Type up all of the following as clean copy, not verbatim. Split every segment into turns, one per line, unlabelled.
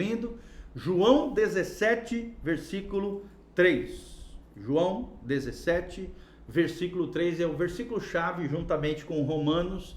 Lendo João 17, versículo 3. João 17, versículo 3 é o versículo chave, juntamente com Romanos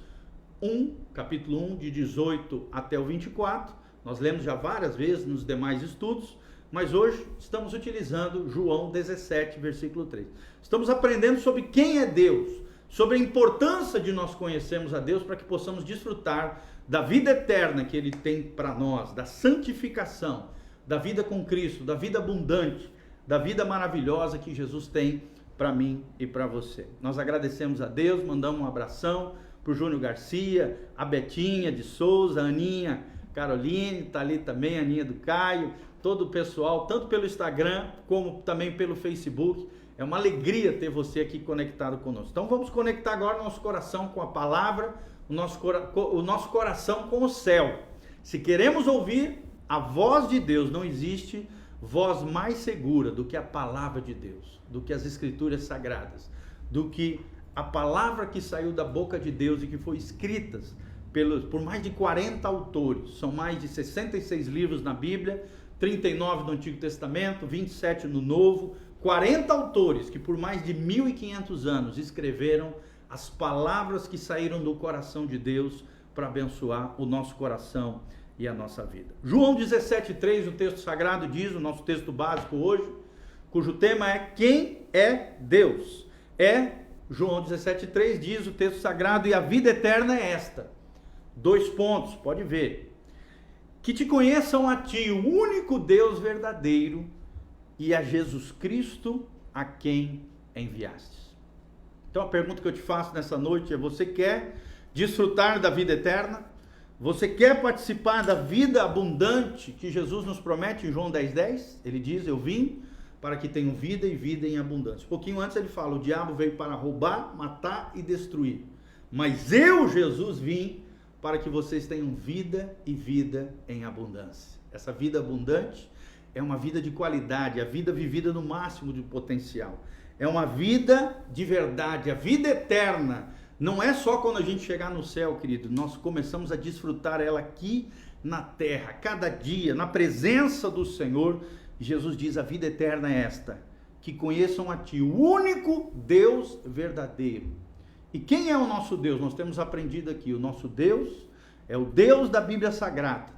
1, capítulo 1, de 18 até o 24. Nós lemos já várias vezes nos demais estudos, mas hoje estamos utilizando João 17, versículo 3. Estamos aprendendo sobre quem é Deus, sobre a importância de nós conhecermos a Deus para que possamos desfrutar da vida eterna que Ele tem para nós, da santificação, da vida com Cristo, da vida abundante, da vida maravilhosa que Jesus tem para mim e para você. Nós agradecemos a Deus, mandamos um abração para o Júnior Garcia, a Betinha de Souza, a Aninha Caroline, está ali também, a Aninha do Caio, todo o pessoal, tanto pelo Instagram como também pelo Facebook. É uma alegria ter você aqui conectado conosco. Então vamos conectar agora o nosso coração com a palavra, o nosso coração com o céu. Se queremos ouvir a voz de Deus, não existe voz mais segura do que a palavra de Deus, do que as escrituras sagradas, do que a palavra que saiu da boca de Deus e que foi escrita por mais de 40 autores. São mais de 66 livros na Bíblia, 39 no Antigo Testamento, 27 no Novo, 40 autores que por mais de 1.500 anos escreveram as palavras que saíram do coração de Deus para abençoar o nosso coração e a nossa vida. João 17,3, o texto sagrado diz, o nosso texto básico hoje, cujo tema é quem é Deus. João 17,3 diz o texto sagrado, e a vida eterna é esta. 2 pontos, pode ver. Que te conheçam a ti, o único Deus verdadeiro, e a Jesus Cristo, a quem enviastes. Então a pergunta que eu te faço nessa noite é: você quer desfrutar da vida eterna? Você quer participar da vida abundante que Jesus nos promete em João 10,10? Ele diz, eu vim para que tenham vida e vida em abundância. Um pouquinho antes ele fala, o diabo veio para roubar, matar e destruir. Mas eu, Jesus, vim para que vocês tenham vida e vida em abundância. Essa vida abundante é uma vida de qualidade, a vida vivida no máximo de potencial. É uma vida de verdade, a vida eterna. Não é só quando a gente chegar no céu, querido. Nós começamos a desfrutar ela aqui na terra, cada dia, na presença do Senhor. Jesus diz, a vida eterna é esta, que conheçam a ti, o único Deus verdadeiro. E quem é o nosso Deus? Nós temos aprendido aqui, o nosso Deus é o Deus da Bíblia Sagrada,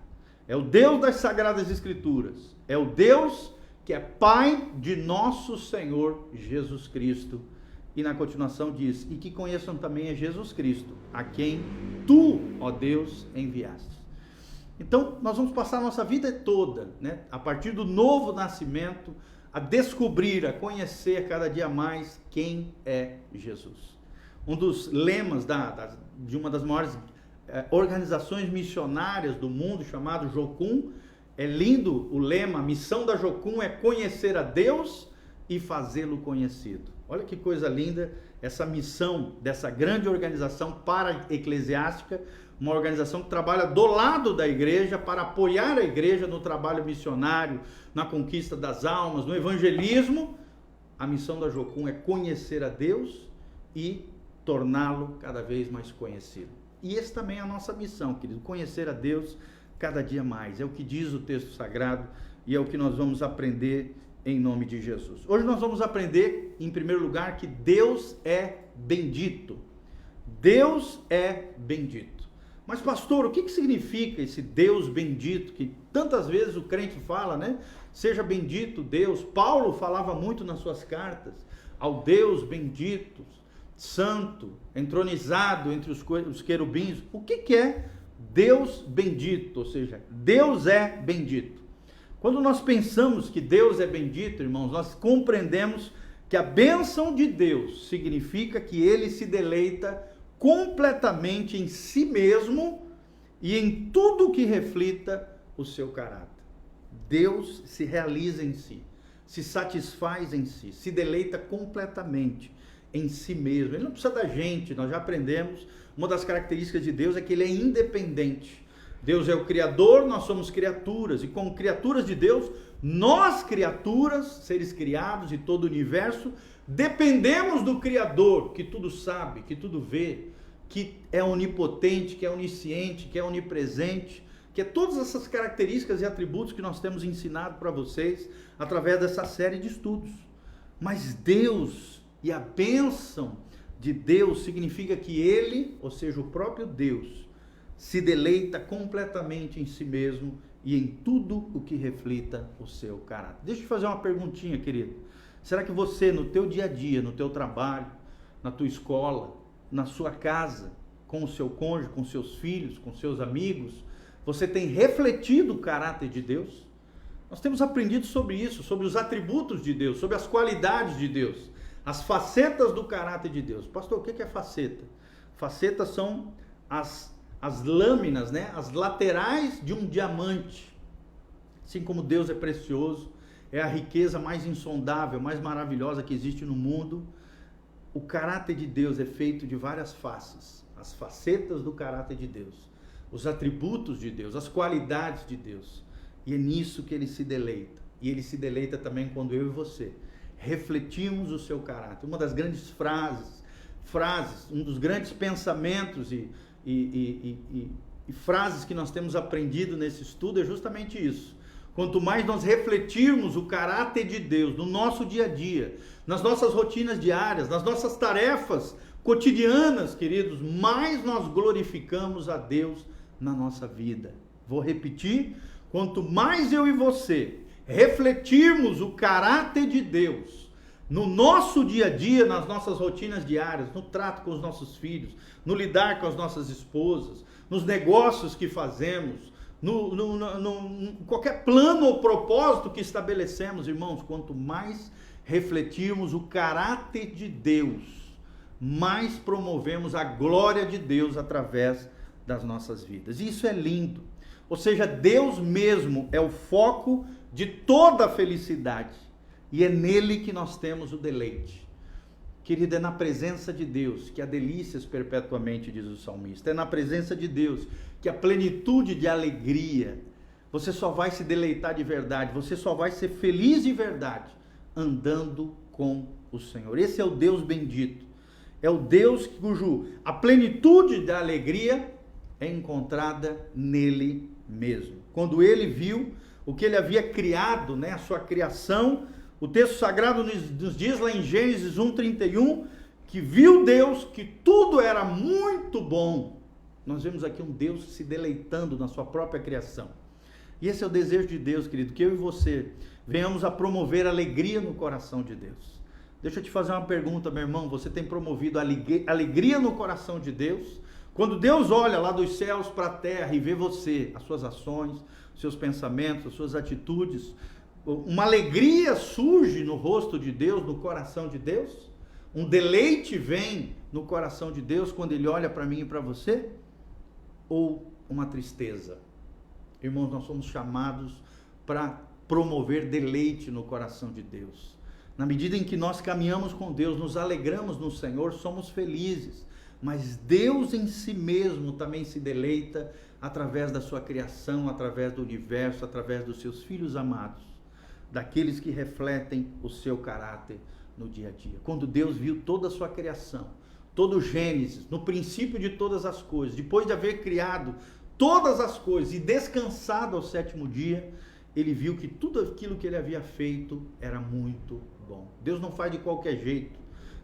é o Deus das Sagradas Escrituras, é o Deus que é Pai de nosso Senhor Jesus Cristo. E na continuação diz, e que conheçam também a Jesus Cristo, a quem tu, ó Deus, enviaste. Então, nós vamos passar a nossa vida toda, né, a partir do novo nascimento, a descobrir, a conhecer cada dia mais quem é Jesus. Um dos lemas de uma das maiores organizações missionárias do mundo, chamado Jocum, é lindo o lema, a missão da Jocum é conhecer a Deus e fazê-lo conhecido. Olha que coisa linda essa missão dessa grande organização para-eclesiástica, uma organização que trabalha do lado da igreja para apoiar a igreja no trabalho missionário, na conquista das almas, no evangelismo. A missão da Jocum é conhecer a Deus e torná-lo cada vez mais conhecido. E essa também é a nossa missão, querido, conhecer a Deus cada dia mais. É o que diz o texto sagrado e é o que nós vamos aprender em nome de Jesus. Hoje nós vamos aprender, em primeiro lugar, que Deus é bendito. Deus é bendito. Mas pastor, o que significa esse Deus bendito que tantas vezes o crente fala, né? Seja bendito Deus. Paulo falava muito nas suas cartas ao Deus bendito, santo, entronizado entre os querubins. O que é Deus bendito? Ou seja, Deus é bendito. Quando nós pensamos que Deus é bendito, irmãos, nós compreendemos que a bênção de Deus significa que Ele se deleita completamente em si mesmo e em tudo que reflita o seu caráter. Deus se realiza em si, se satisfaz em si, se deleita completamente em si mesmo. Ele não precisa da gente, nós já aprendemos, uma das características de Deus é que Ele é independente. Deus é o Criador, nós somos criaturas, e como criaturas de Deus, nós criaturas, seres criados e todo o universo, dependemos do Criador, que tudo sabe, que tudo vê, que é onipotente, que é onisciente, que é onipresente, que é todas essas características e atributos que nós temos ensinado para vocês através dessa série de estudos. Mas Deus e a bênção de Deus significa que Ele, ou seja, o próprio Deus, se deleita completamente em si mesmo e em tudo o que reflita o seu caráter. Deixa eu te fazer uma perguntinha, querido. Será que você, no teu dia a dia, no teu trabalho, na tua escola, na sua casa, com o seu cônjuge, com seus filhos, com seus amigos, você tem refletido o caráter de Deus? Nós temos aprendido sobre isso, sobre os atributos de Deus, sobre as qualidades de Deus, as facetas do caráter de Deus. Pastor, o que é faceta? Facetas são as lâminas, né? As laterais de um diamante. Assim como Deus é precioso, é a riqueza mais insondável, mais maravilhosa que existe no mundo, o caráter de Deus é feito de várias faces. As facetas do caráter de Deus, os atributos de Deus, as qualidades de Deus. E é nisso que Ele se deleita. E Ele se deleita também quando eu e você refletimos o seu caráter. Uma das grandes frases, um dos grandes pensamentos e frases que nós temos aprendido nesse estudo é justamente isso. Quanto mais nós refletirmos o caráter de Deus no nosso dia a dia, nas nossas rotinas diárias, nas nossas tarefas cotidianas, queridos, mais nós glorificamos a Deus na nossa vida. Vou repetir, quanto mais eu e você refletirmos o caráter de Deus no nosso dia a dia, nas nossas rotinas diárias, no trato com os nossos filhos, no lidar com as nossas esposas, nos negócios que fazemos, no qualquer plano ou propósito que estabelecemos, irmãos, quanto mais refletirmos o caráter de Deus, mais promovemos a glória de Deus através das nossas vidas. E isso é lindo. Ou seja, Deus mesmo é o foco de toda a felicidade. E é nele que nós temos o deleite. Querido, é na presença de Deus que há delícias perpetuamente, diz o salmista. É na presença de Deus que a plenitude de alegria. Você só vai se deleitar de verdade, você só vai ser feliz de verdade andando com o Senhor. Esse é o Deus bendito. É o Deus cujo a plenitude da alegria é encontrada nele mesmo. Quando ele viu o que ele havia criado, né, a sua criação, o texto sagrado nos diz lá em Gênesis 1:31, que viu Deus que tudo era muito bom. Nós vemos aqui um Deus se deleitando na sua própria criação. E esse é o desejo de Deus, querido, que eu e você venhamos a promover alegria no coração de Deus. Deixa eu te fazer uma pergunta, meu irmão, você tem promovido alegria no coração de Deus? Quando Deus olha lá dos céus para a terra e vê você, as suas ações, os seus pensamentos, as suas atitudes, uma alegria surge no rosto de Deus, no coração de Deus? Um deleite vem no coração de Deus quando Ele olha para mim e para você? Ou uma tristeza? Irmãos, nós somos chamados para promover deleite no coração de Deus. Na medida em que nós caminhamos com Deus, nos alegramos no Senhor, somos felizes. Mas Deus em si mesmo também se deleita através da sua criação, através do universo, através dos seus filhos amados, daqueles que refletem o seu caráter no dia a dia. Quando Deus viu toda a sua criação, todo o Gênesis, no princípio de todas as coisas, depois de haver criado todas as coisas e descansado ao sétimo dia, Ele viu que tudo aquilo que Ele havia feito era muito bom. Deus não faz de qualquer jeito.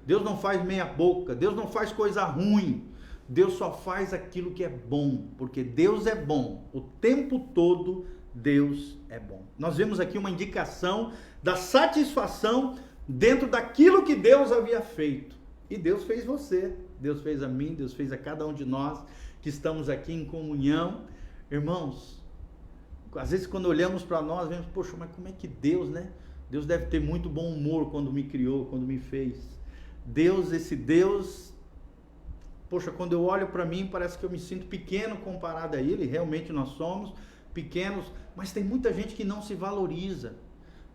Deus não faz meia boca, Deus não faz coisa ruim, Deus só faz aquilo que é bom, porque Deus é bom, o tempo todo Deus é bom. Nós vemos aqui uma indicação da satisfação dentro daquilo que Deus havia feito, e Deus fez você, Deus fez a mim, Deus fez a cada um de nós que estamos aqui em comunhão. Irmãos, às vezes quando olhamos para nós, vemos, poxa, mas como é que Deus, né? Deus deve ter muito bom humor quando me criou, quando me fez. Deus, esse Deus, poxa, quando eu olho para mim, parece que eu me sinto pequeno comparado a Ele. Realmente nós somos pequenos, mas tem muita gente que não se valoriza,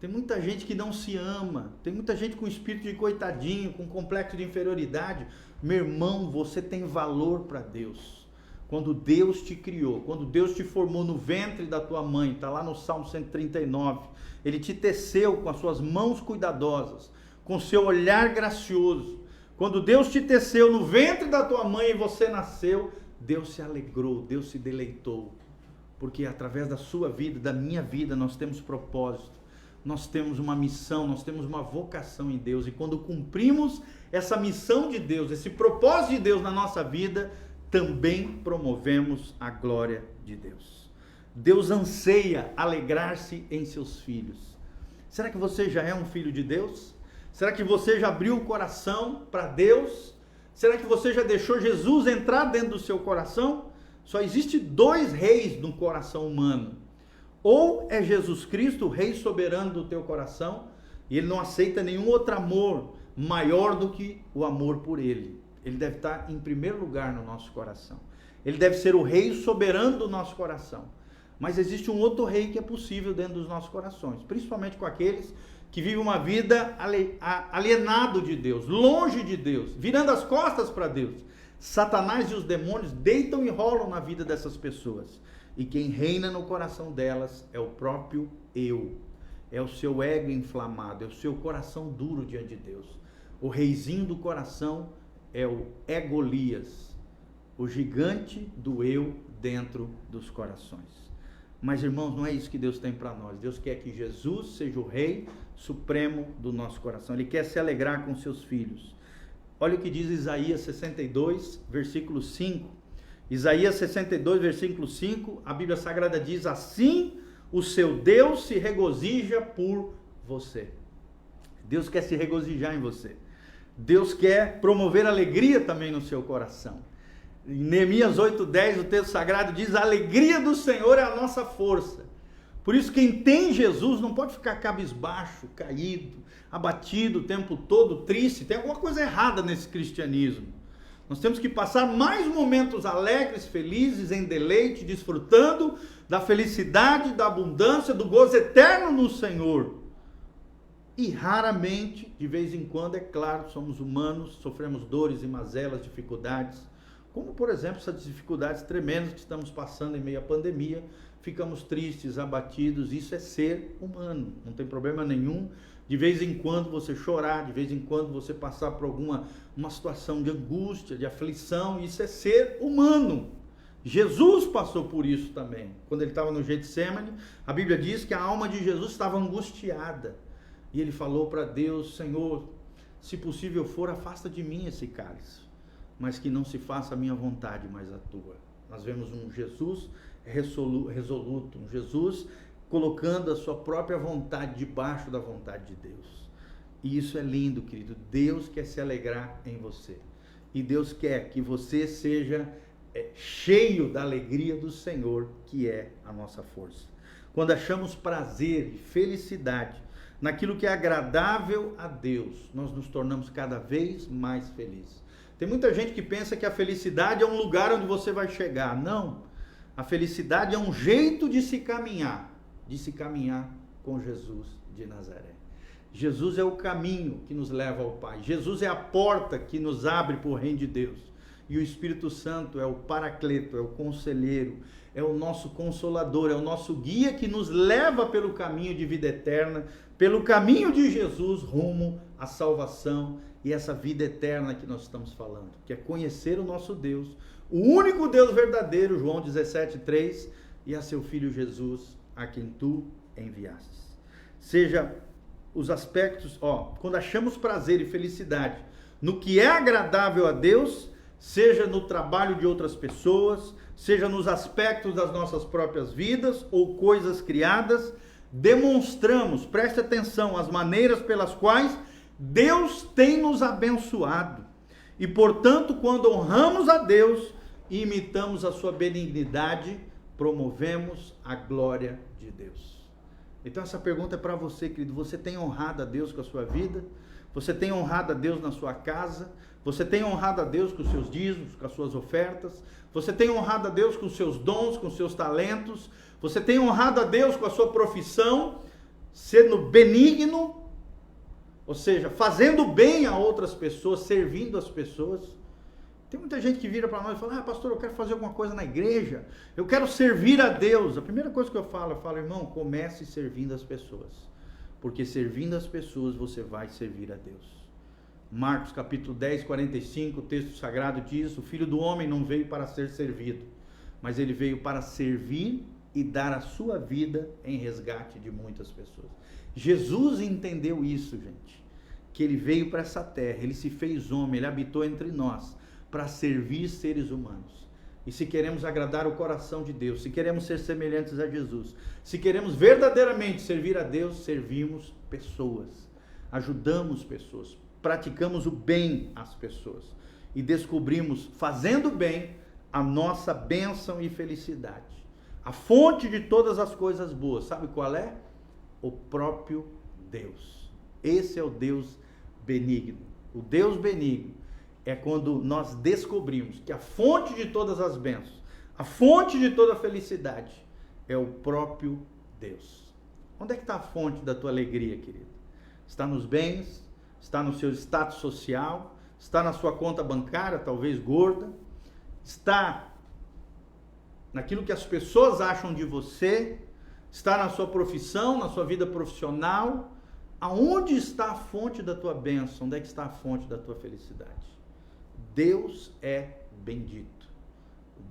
tem muita gente que não se ama, tem muita gente com espírito de coitadinho, com complexo de inferioridade. Meu irmão, você tem valor para Deus. Quando Deus te criou, quando Deus te formou no ventre da tua mãe, está lá no Salmo 139, Ele te teceu com as suas mãos cuidadosas, com seu olhar gracioso. Quando Deus te teceu no ventre da tua mãe e você nasceu, Deus se alegrou, Deus se deleitou. porque através da sua vida, da minha vida, nós temos propósito, nós temos uma missão, nós temos uma vocação em Deus, e quando cumprimos essa missão de Deus, esse propósito de Deus na nossa vida, também promovemos a glória de Deus. Deus anseia alegrar-se em seus filhos. Será que você já é um filho de Deus? Será que você já abriu o coração para Deus? Será que você já deixou Jesus entrar dentro do seu coração? Só existe 2 reis no coração humano. Ou é Jesus Cristo, o rei soberano do teu coração, e ele não aceita nenhum outro amor maior do que o amor por ele. Ele deve estar em primeiro lugar no nosso coração. Ele deve ser o rei soberano do nosso coração. Mas existe um outro rei que é possível dentro dos nossos corações, principalmente com aqueles que vivem uma vida alienado de Deus, longe de Deus, virando as costas para Deus. Satanás e os demônios deitam e rolam na vida dessas pessoas. E quem reina no coração delas é o próprio eu. É o seu ego inflamado, é o seu coração duro diante de Deus. O reizinho do coração é o Golias, o gigante do eu dentro dos corações. Mas, irmãos, não é isso que Deus tem para nós. Deus quer que Jesus seja o rei supremo do nosso coração. Ele quer se alegrar com seus filhos. Olha o que diz Isaías 62, versículo 5. Isaías 62, versículo 5, a Bíblia Sagrada diz: assim o seu Deus se regozija por você. Deus quer se regozijar em você. Deus quer promover alegria também no seu coração. Em Neemias 8:10, o texto sagrado diz: a alegria do Senhor é a nossa força. Por isso, quem tem Jesus não pode ficar cabisbaixo, caído, abatido o tempo todo, triste. Tem alguma coisa errada nesse cristianismo. Nós temos que passar mais momentos alegres, felizes, em deleite, desfrutando da felicidade, da abundância, do gozo eterno no Senhor. E raramente, de vez em quando, é claro, somos humanos, sofremos dores e mazelas, dificuldades, como por exemplo essas dificuldades tremendas que estamos passando em meio à pandemia, ficamos tristes, abatidos. Isso é ser humano, não tem problema nenhum. De vez em quando você chorar, de vez em quando você passar por uma situação de angústia, de aflição, isso é ser humano. Jesus passou por isso também. Quando ele estava no Getsemane, a Bíblia diz que a alma de Jesus estava angustiada. E ele falou para Deus: Senhor, se possível for, afasta de mim esse cálice, mas que não se faça a minha vontade, mas a tua. Nós vemos um Jesus resoluto, um Jesus colocando a sua própria vontade debaixo da vontade de Deus. E isso é lindo, querido. Deus quer se alegrar em você. E Deus quer que você seja cheio da alegria do Senhor, que é a nossa força. Quando achamos prazer e felicidade naquilo que é agradável a Deus, nós nos tornamos cada vez mais felizes. Tem muita gente que pensa que a felicidade é um lugar onde você vai chegar. Não. A felicidade é um jeito de se caminhar com Jesus de Nazaré. Jesus é o caminho que nos leva ao Pai. Jesus é a porta que nos abre para o reino de Deus. E o Espírito Santo é o paracleto, é o conselheiro, é o nosso consolador, é o nosso guia que nos leva pelo caminho de vida eterna, pelo caminho de Jesus rumo à salvação e essa vida eterna que nós estamos falando, que é conhecer o nosso Deus, o único Deus verdadeiro, João 17:3, e a seu Filho Jesus, a quem tu enviastes. Seja os aspectos, quando achamos prazer e felicidade no que é agradável a Deus, seja no trabalho de outras pessoas, seja nos aspectos das nossas próprias vidas ou coisas criadas, demonstramos, preste atenção, as maneiras pelas quais Deus tem nos abençoado. E, portanto, quando honramos a Deus e imitamos a sua benignidade, promovemos a glória de Deus. Então essa pergunta é para você, querido. Você tem honrado a Deus com a sua vida? Você tem honrado a Deus na sua casa? Você tem honrado a Deus com os seus dízimos, com as suas ofertas? Você tem honrado a Deus com os seus dons, com os seus talentos? Você tem honrado a Deus com a sua profissão, sendo benigno? Ou seja, fazendo bem a outras pessoas, servindo as pessoas? Tem muita gente que vira para nós e fala: pastor, eu quero fazer alguma coisa na igreja, eu quero servir a Deus. A primeira coisa que eu falo, irmão, comece servindo as pessoas, porque servindo as pessoas você vai servir a Deus. Marcos capítulo 10, 45, o texto sagrado diz: o Filho do Homem não veio para ser servido, mas ele veio para servir e dar a sua vida em resgate de muitas pessoas. Jesus entendeu isso, gente, que ele veio para essa terra, ele se fez homem, ele habitou entre nós para servir seres humanos. E se queremos agradar o coração de Deus, se queremos ser semelhantes a Jesus, se queremos verdadeiramente servir a Deus, servimos pessoas, ajudamos pessoas, praticamos o bem às pessoas e descobrimos, fazendo bem, a nossa bênção e felicidade. A fonte de todas as coisas boas, sabe qual é? O próprio Deus. Esse é o Deus benigno. O Deus benigno é quando nós descobrimos que a fonte de todas as bênçãos, a fonte de toda a felicidade é o próprio Deus. Onde é que está a fonte da tua alegria, querido? Está nos bens? Está no seu status social? Está na sua conta bancária, talvez gorda? Está naquilo que as pessoas acham de você? Está na sua profissão, na sua vida profissional? Aonde está a fonte da tua bênção? Onde é que está a fonte da tua felicidade? Deus é bendito.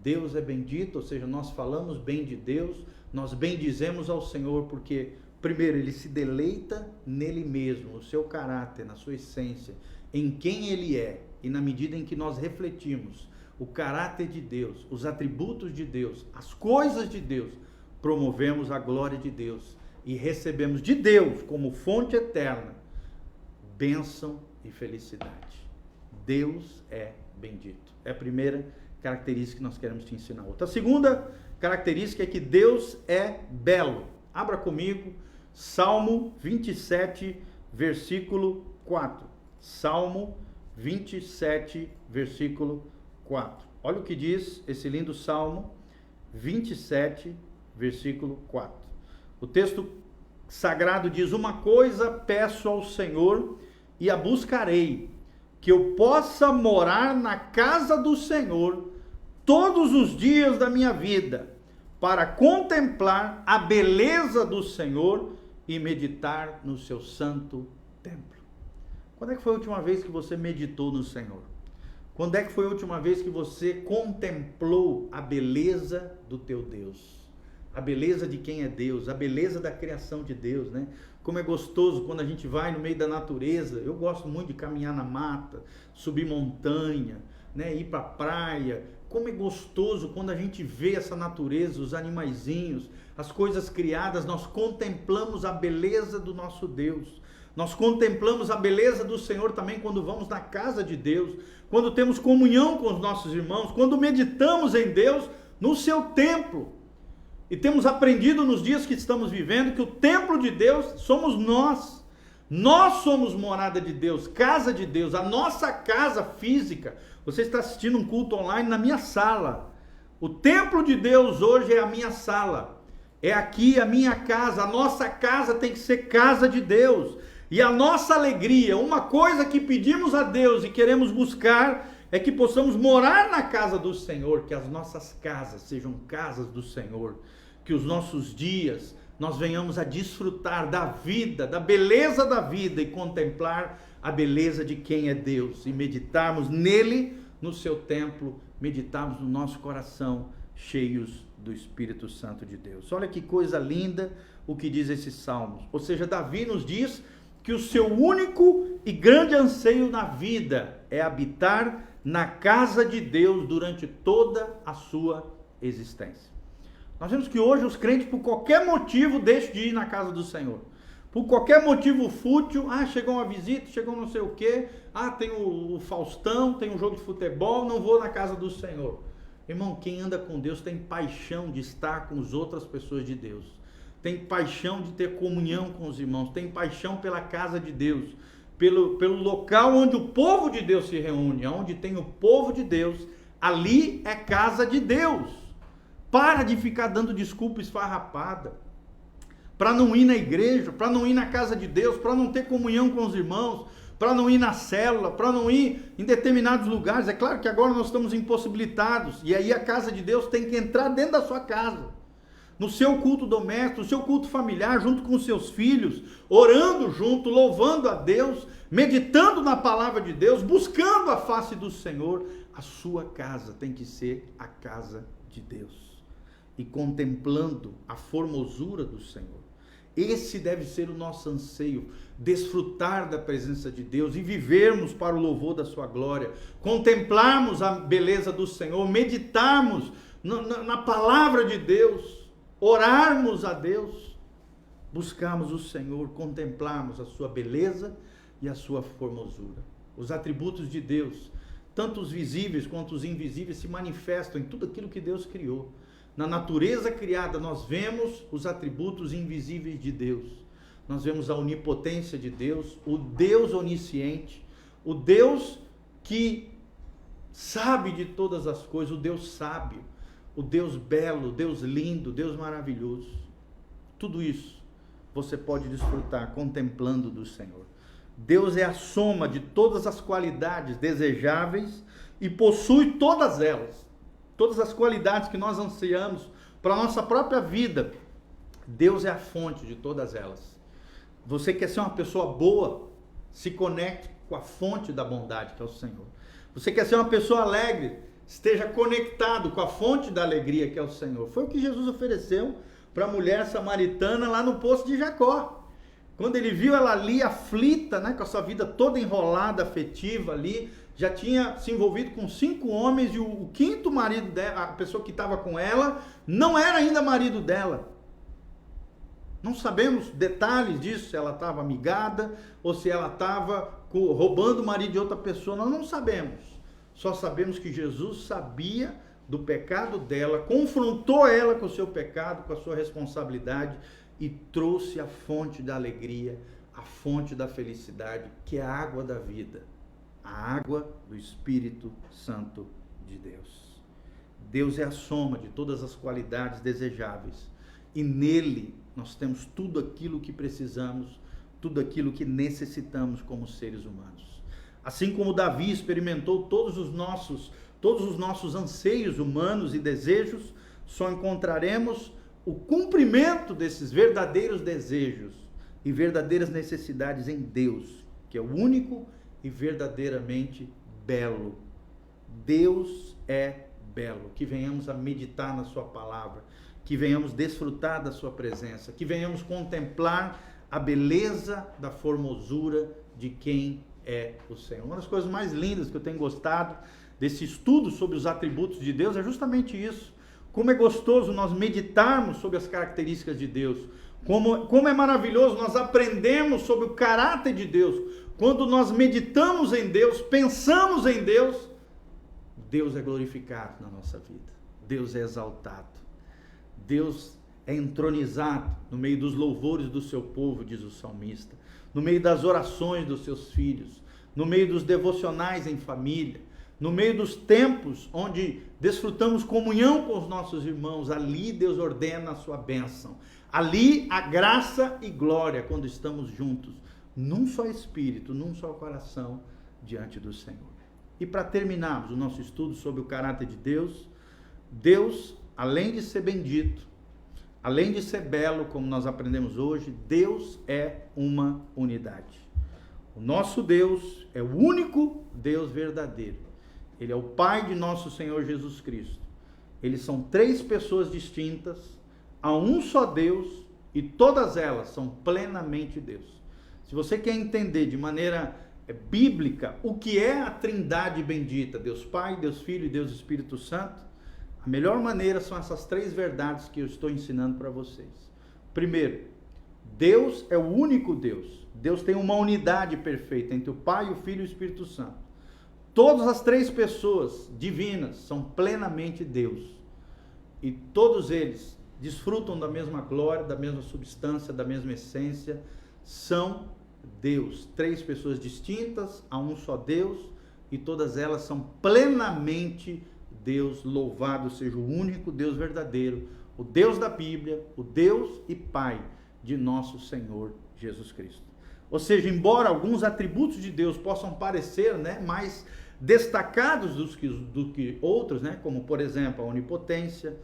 Deus é bendito, ou seja, nós falamos bem de Deus, nós bendizemos ao Senhor porque, primeiro, Ele se deleita nele mesmo, no seu caráter, na sua essência, em quem Ele é, e na medida em que nós refletimos o caráter de Deus, os atributos de Deus, as coisas de Deus, promovemos a glória de Deus e recebemos de Deus como fonte eterna bênção e felicidade. Deus é bendito. É a primeira característica que nós queremos te ensinar. Outra segunda característica é que Deus é belo. Abra comigo Salmo 27, versículo 4. Salmo 27, versículo 4. Olha o que diz esse lindo Salmo 27, versículo 4. O texto sagrado diz: uma coisa peço ao Senhor e a buscarei, que eu possa morar na casa do Senhor todos os dias da minha vida, para contemplar a beleza do Senhor e meditar no seu santo templo. Quando é que foi a última vez que você meditou no Senhor? Quando é que foi a última vez que você contemplou a beleza do teu Deus? A beleza de quem é Deus, a beleza da criação de Deus, né? Como é gostoso quando a gente vai no meio da natureza. Eu gosto muito de caminhar na mata, subir montanha, né? Ir para a praia. Como é gostoso quando a gente vê essa natureza, os animaizinhos, as coisas criadas. Nós contemplamos a beleza do nosso Deus. Nós contemplamos a beleza do Senhor também quando vamos na casa de Deus, quando temos comunhão com os nossos irmãos, quando meditamos em Deus no seu templo. E temos aprendido nos dias que estamos vivendo que o templo de Deus somos nós. Nós somos morada de Deus, casa de Deus, a nossa casa física. Você está assistindo um culto online na minha sala. O templo de Deus hoje é a minha sala. É aqui a minha casa. A nossa casa tem que ser casa de Deus. E a nossa alegria, uma coisa que pedimos a Deus e queremos buscar, é que possamos morar na casa do Senhor, que as nossas casas sejam casas do Senhor, que os nossos dias nós venhamos a desfrutar da vida, da beleza da vida e contemplar a beleza de quem é Deus e meditarmos nele, no seu templo, meditarmos no nosso coração, cheios do Espírito Santo de Deus. Olha que coisa linda o que diz esses salmos. Ou seja, Davi nos diz que o seu único e grande anseio na vida é habitar na casa de Deus durante toda a sua existência. Nós vemos que hoje os crentes, por qualquer motivo, deixam de ir na casa do Senhor. Por qualquer motivo fútil, chegou uma visita, chegou não sei o quê, tem o Faustão, tem um jogo de futebol, não vou na casa do Senhor. Irmão, quem anda com Deus tem paixão de estar com as outras pessoas de Deus. Tem paixão de ter comunhão com os irmãos, tem paixão pela casa de Deus, pelo local onde o povo de Deus se reúne, onde tem o povo de Deus, ali é casa de Deus. Para de ficar dando desculpa esfarrapada, para não ir na igreja, para não ir na casa de Deus, para não ter comunhão com os irmãos, para não ir na célula, para não ir em determinados lugares. É claro que agora nós estamos impossibilitados, e aí a casa de Deus tem que entrar dentro da sua casa, no seu culto doméstico, no seu culto familiar, junto com os seus filhos, orando junto, louvando a Deus, meditando na palavra de Deus, buscando a face do Senhor. A sua casa tem que ser a casa de Deus. e contemplando a formosura do Senhor. Esse deve ser o nosso anseio, desfrutar da presença de Deus e vivermos para o louvor da sua glória, contemplarmos a beleza do Senhor, meditarmos na palavra de Deus, orarmos a Deus, buscarmos o Senhor, contemplarmos a sua beleza e a sua formosura. Os atributos de Deus, tanto os visíveis quanto os invisíveis, se manifestam em tudo aquilo que Deus criou. Na natureza criada, nós vemos os atributos invisíveis de Deus. Nós vemos a onipotência de Deus, o Deus onisciente, o Deus que sabe de todas as coisas, o Deus sábio, o Deus belo, o Deus lindo, o Deus maravilhoso. Tudo isso você pode desfrutar contemplando do Senhor. Deus é a soma de todas as qualidades desejáveis e possui todas elas. Todas as qualidades que nós ansiamos para a nossa própria vida. Deus é a fonte de todas elas. Você quer ser uma pessoa boa? Se conecte com a fonte da bondade, que é o Senhor. Você quer ser uma pessoa alegre? Esteja conectado com a fonte da alegria, que é o Senhor. Foi o que Jesus ofereceu para a mulher samaritana lá no poço de Jacó. Quando ele viu ela ali aflita, né, com a sua vida toda enrolada, afetiva ali, já tinha se envolvido com 5 homens e o quinto marido dela, a pessoa que estava com ela, não era ainda marido dela. Não sabemos detalhes disso, se ela estava amigada ou se ela estava roubando o marido de outra pessoa, nós não sabemos. Só sabemos que Jesus sabia do pecado dela, confrontou ela com o seu pecado, com a sua responsabilidade e trouxe a fonte da alegria, a fonte da felicidade, que é a água da vida. A água do Espírito Santo de Deus. Deus é a soma de todas as qualidades desejáveis. E nele nós temos tudo aquilo que precisamos, tudo aquilo que necessitamos como seres humanos. Assim como Davi experimentou todos os nossos anseios humanos e desejos, só encontraremos o cumprimento desses verdadeiros desejos e verdadeiras necessidades em Deus, que é o único e verdadeiramente belo. Deus é belo. Que venhamos a meditar na sua palavra, que venhamos desfrutar da sua presença, que venhamos contemplar a beleza da formosura de quem é o Senhor. Uma das coisas mais lindas que eu tenho gostado desse estudo sobre os atributos de Deus é justamente isso. Como é gostoso nós meditarmos sobre as características de Deus. Como é maravilhoso nós aprendemos sobre o caráter de Deus. Quando nós meditamos em Deus, pensamos em Deus, Deus é glorificado na nossa vida. Deus é exaltado. Deus é entronizado no meio dos louvores do seu povo, diz o salmista. No meio das orações dos seus filhos. No meio dos devocionais em família. No meio dos tempos onde desfrutamos comunhão com os nossos irmãos. Ali Deus ordena a sua bênção. Ali a graça e glória quando estamos juntos. Num só espírito, num só coração, diante do Senhor. E para terminarmos o nosso estudo sobre o caráter de Deus, Deus, além de ser bendito, além de ser belo, como nós aprendemos hoje, Deus é uma unidade. O nosso Deus é o único Deus verdadeiro. Ele é o Pai de nosso Senhor Jesus Cristo. Eles são 3 pessoas distintas, há um só Deus e todas elas são plenamente Deus. Se você quer entender de maneira bíblica o que é a Trindade bendita, Deus Pai, Deus Filho e Deus Espírito Santo, a melhor maneira são essas 3 verdades que eu estou ensinando para vocês. Primeiro, Deus é o único Deus. Deus tem uma unidade perfeita entre o Pai, o Filho e o Espírito Santo. Todas as 3 pessoas divinas são plenamente Deus. E todos eles desfrutam da mesma glória, da mesma substância, da mesma essência. São Deus. 3 pessoas distintas, a um só Deus, e todas elas são plenamente Deus. Louvado seja o único Deus verdadeiro, o Deus da Bíblia, o Deus e Pai de nosso Senhor Jesus Cristo. Ou seja, embora alguns atributos de Deus possam parecer, mais destacados do que outros, como por exemplo a onipotência,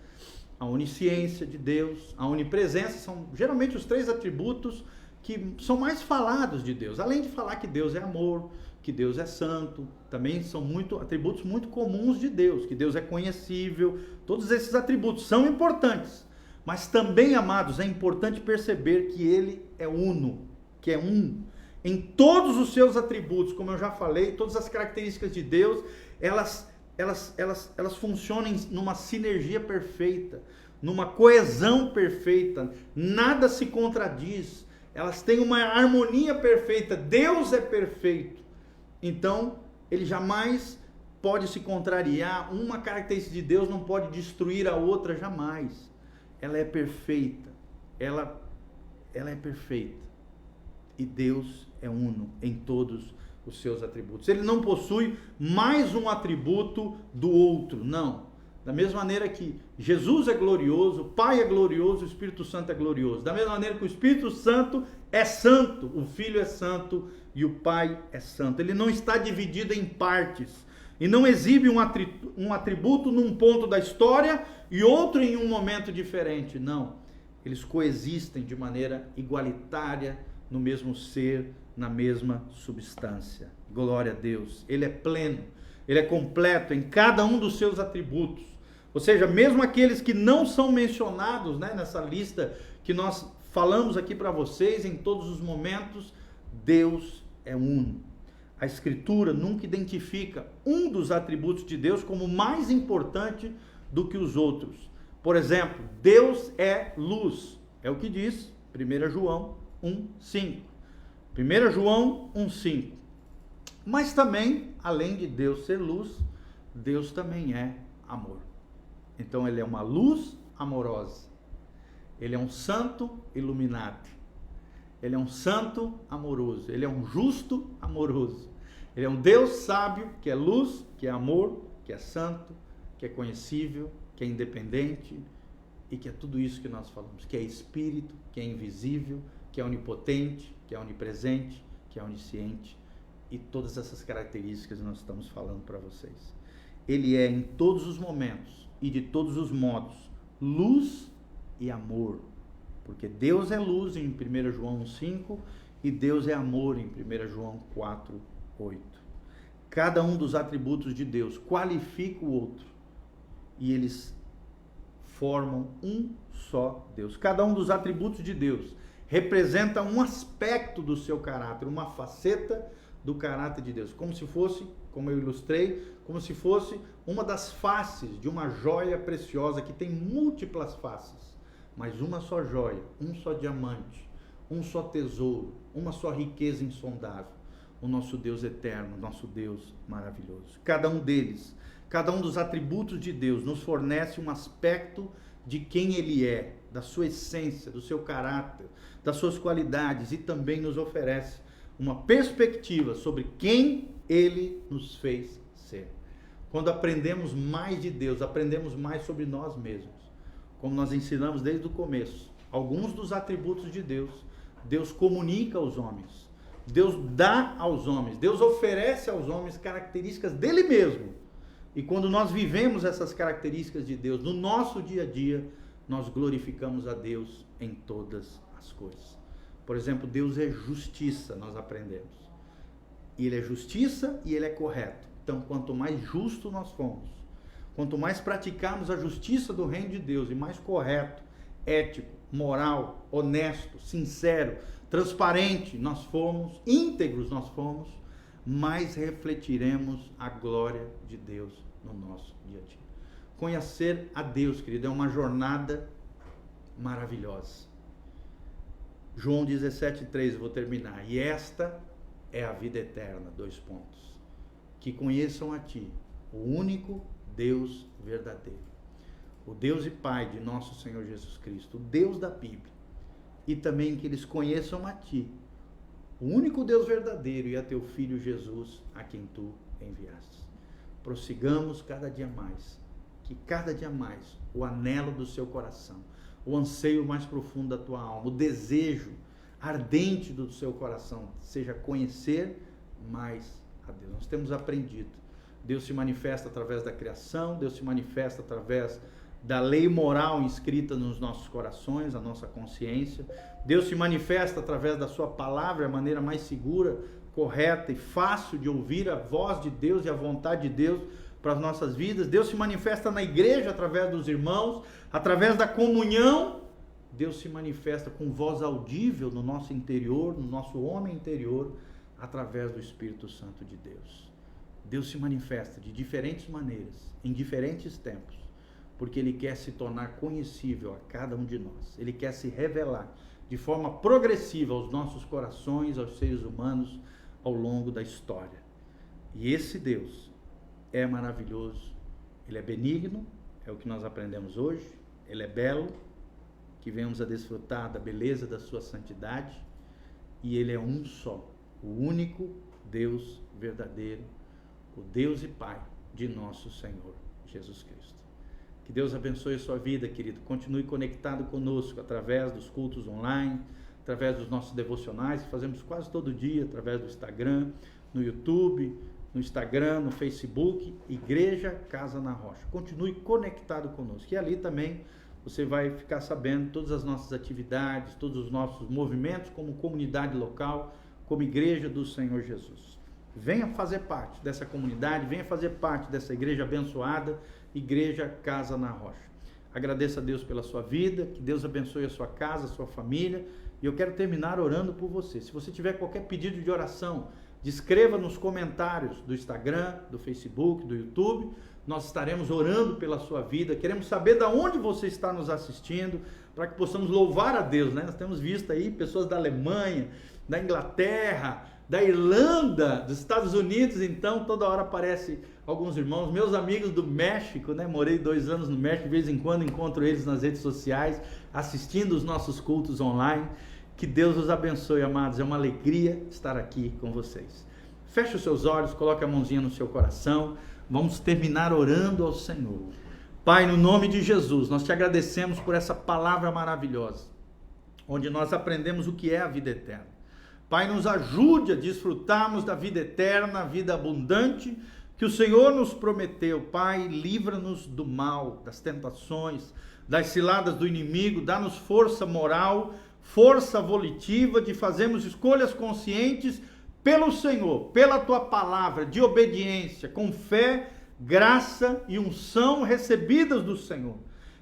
a onisciência de Deus, a onipresença, são geralmente os 3 atributos que são mais falados de Deus. Além de falar que Deus é amor, que Deus é santo, também são atributos muito comuns de Deus, que Deus é conhecível. Todos esses atributos são importantes. Mas também, amados, é importante perceber que Ele é uno, que é um. Em todos os seus atributos, como eu já falei, todas as características de Deus, elas funcionam numa sinergia perfeita, numa coesão perfeita, nada se contradiz, elas têm uma harmonia perfeita, Deus é perfeito, então Ele jamais pode se contrariar, uma característica de Deus não pode destruir a outra, jamais, ela é perfeita, ela é perfeita, e Deus é uno em todos os seus atributos. Ele não possui mais um atributo do outro, não. Da mesma maneira que Jesus é glorioso, o Pai é glorioso, o Espírito Santo é glorioso. Da mesma maneira que o Espírito Santo é santo, o Filho é santo e o Pai é santo. Ele não está dividido em partes e não exibe um atributo num ponto da história e outro em um momento diferente, não. Eles coexistem de maneira igualitária no mesmo ser, na mesma substância. Glória a Deus. Ele é pleno, Ele é completo em cada um dos seus atributos. Ou seja, mesmo aqueles que não são mencionados, né, nessa lista que nós falamos aqui para vocês em todos os momentos, Deus é uno. A Escritura nunca identifica um dos atributos de Deus como mais importante do que os outros. Por exemplo, Deus é luz. É o que diz 1 João 1,5. 1 João 1,5. Mas também, além de Deus ser luz, Deus também é amor. Então Ele é uma luz amorosa. Ele é um santo iluminado. Ele é um santo amoroso. Ele é um justo amoroso. Ele é um Deus sábio, que é luz, que é amor, que é santo, que é conhecível, que é independente e que é tudo isso que nós falamos, que é espírito, que é invisível, que é onipotente, que é onipresente, que é onisciente, e todas essas características nós estamos falando para vocês. Ele é em todos os momentos e de todos os modos luz e amor, porque Deus é luz em 1 João 1,5 e Deus é amor em 1 João 4,8. Cada um dos atributos de Deus qualifica o outro e eles formam um só Deus. Cada um dos atributos de Deus representa um aspecto do seu caráter, uma faceta do caráter de Deus, como se fosse, como eu ilustrei, como se fosse uma das faces de uma joia preciosa que tem múltiplas faces, mas uma só joia, um só diamante, um só tesouro, uma só riqueza insondável, o nosso Deus eterno, nosso Deus maravilhoso. Cada um deles, cada um dos atributos de Deus nos fornece um aspecto de quem Ele é, da sua essência, do seu caráter, das suas qualidades, e também nos oferece uma perspectiva sobre quem Ele nos fez ser. Quando aprendemos mais de Deus, aprendemos mais sobre nós mesmos. Como nós ensinamos desde o começo, alguns dos atributos de Deus, Deus comunica aos homens, Deus dá aos homens, Deus oferece aos homens características dele mesmo. E quando nós vivemos essas características de Deus no nosso dia a dia, nós glorificamos a Deus em todas as coisas. Por exemplo, Deus é justiça, nós aprendemos. E Ele é justiça e Ele é correto. Então, quanto mais justo nós formos, quanto mais praticarmos a justiça do reino de Deus e mais correto, ético, moral, honesto, sincero, transparente nós formos, íntegros nós formos, mais refletiremos a glória de Deus no nosso dia a dia. Conhecer a Deus, querido, é uma jornada maravilhosa. João 17,3, vou terminar. E esta é a vida eterna, 2 pontos. Que conheçam a Ti, o único Deus verdadeiro. O Deus e Pai de nosso Senhor Jesus Cristo, o Deus da Bíblia. E também que eles conheçam a Ti, o único Deus verdadeiro, e a Teu Filho Jesus, a quem Tu enviaste. Prossigamos cada dia mais, que cada dia mais o anelo do seu coração, o anseio mais profundo da tua alma, o desejo ardente do seu coração seja conhecer mais a Deus. Nós temos aprendido. Deus se manifesta através da criação, Deus se manifesta através da lei moral inscrita nos nossos corações, a nossa consciência. Deus se manifesta através da sua palavra, a maneira mais segura, correta e fácil de ouvir a voz de Deus e a vontade de Deus para as nossas vidas. Deus se manifesta na igreja através dos irmãos, através da comunhão. Deus se manifesta com voz audível no nosso interior, no nosso homem interior, através do Espírito Santo de Deus. Deus se manifesta de diferentes maneiras, em diferentes tempos, porque Ele quer se tornar conhecível a cada um de nós. Ele quer se revelar de forma progressiva aos nossos corações, aos seres humanos, ao longo da história. E esse Deus é maravilhoso, Ele é benigno, é o que nós aprendemos hoje, Ele é belo, que venhamos a desfrutar da beleza da sua santidade, e Ele é um só, o único Deus verdadeiro, o Deus e Pai de nosso Senhor Jesus Cristo. Que Deus abençoe a sua vida, querido. Continue conectado conosco através dos cultos online, através dos nossos devocionais, que fazemos quase todo dia, através do Instagram, no YouTube, no Instagram, no Facebook, Igreja Casa na Rocha. Continue conectado conosco. E ali também você vai ficar sabendo todas as nossas atividades, todos os nossos movimentos como comunidade local, como Igreja do Senhor Jesus. Venha fazer parte dessa comunidade, venha fazer parte dessa igreja abençoada, Igreja Casa na Rocha. Agradeça a Deus pela sua vida, que Deus abençoe a sua casa, a sua família, e eu quero terminar orando por você. Se você tiver qualquer pedido de oração, escreva nos comentários do Instagram, do Facebook, do YouTube, nós estaremos orando pela sua vida, queremos saber de onde você está nos assistindo, para que possamos louvar a Deus, né? Nós temos visto aí pessoas da Alemanha, da Inglaterra, da Irlanda, dos Estados Unidos, então toda hora aparece alguns irmãos, meus amigos do México, né? Morei 2 anos no México, de vez em quando encontro eles nas redes sociais, assistindo os nossos cultos online. Que Deus os abençoe, amados, é uma alegria estar aqui com vocês. Feche os seus olhos, coloque a mãozinha no seu coração, vamos terminar orando ao Senhor. Pai, no nome de Jesus, nós te agradecemos por essa palavra maravilhosa, onde nós aprendemos o que é a vida eterna. Pai, nos ajude a desfrutarmos da vida eterna, a vida abundante que o Senhor nos prometeu. Pai, livra-nos do mal, das tentações, das ciladas do inimigo, dá-nos força moral, força volitiva de fazermos escolhas conscientes pelo Senhor, pela Tua palavra, de obediência, com fé, graça e unção recebidas do Senhor.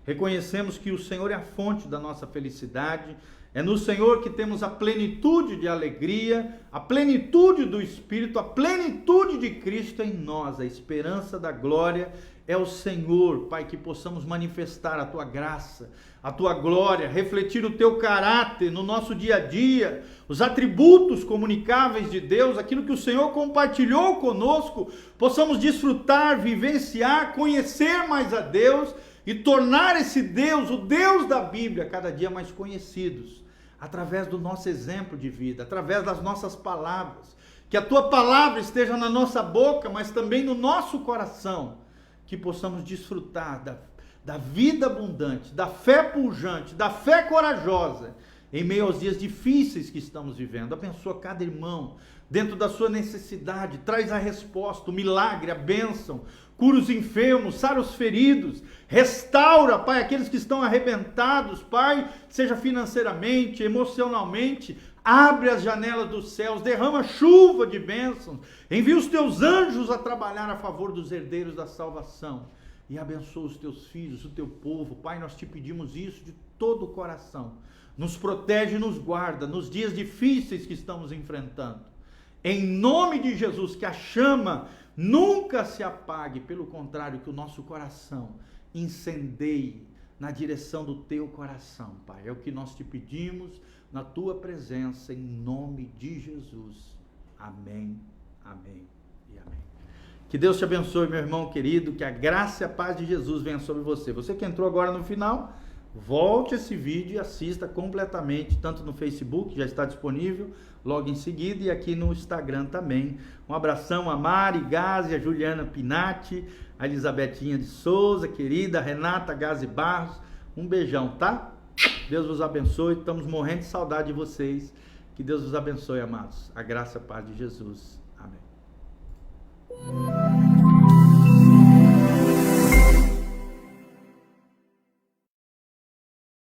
Reconhecemos que o Senhor é a fonte da nossa felicidade, é no Senhor que temos a plenitude de alegria, a plenitude do Espírito, a plenitude de Cristo em nós, a esperança da glória é o Senhor. Pai, que possamos manifestar a Tua graça, a Tua glória, refletir o Teu caráter no nosso dia a dia, os atributos comunicáveis de Deus, aquilo que o Senhor compartilhou conosco, possamos desfrutar, vivenciar, conhecer mais a Deus e tornar esse Deus, o Deus da Bíblia, cada dia mais conhecidos, através do nosso exemplo de vida, através das nossas palavras. Que a Tua palavra esteja na nossa boca, mas também no nosso coração, que possamos desfrutar da vida abundante, da fé pujante, da fé corajosa, em meio aos dias difíceis que estamos vivendo. Abençoa cada irmão, dentro da sua necessidade, traz a resposta, o milagre, a bênção, cura os enfermos, sara os feridos, restaura, Pai, aqueles que estão arrebentados, Pai, seja financeiramente, emocionalmente, abre as janelas dos céus, derrama chuva de bênçãos, envia os Teus anjos a trabalhar a favor dos herdeiros da salvação, e abençoa os Teus filhos, o Teu povo. Pai, nós te pedimos isso de todo o coração, nos protege e nos guarda nos dias difíceis que estamos enfrentando, em nome de Jesus, que a chama nunca se apague, pelo contrário, que o nosso coração incendeie na direção do Teu coração, Pai. É o que nós te pedimos na Tua presença, em nome de Jesus. Amém, amém e amém. Que Deus te abençoe, meu irmão querido, que a graça e a paz de Jesus venha sobre você. Você que entrou agora no final, volte esse vídeo e assista completamente, tanto no Facebook, já está disponível, logo em seguida, e aqui no Instagram também. Um abração a Mari Gazi, a Juliana Pinatti, a Elisabetinha de Souza, querida, a Renata Gazi Barros. Um beijão, tá? Deus vos abençoe, estamos morrendo de saudade de vocês. Que Deus vos abençoe, amados. A graça e a paz de Jesus.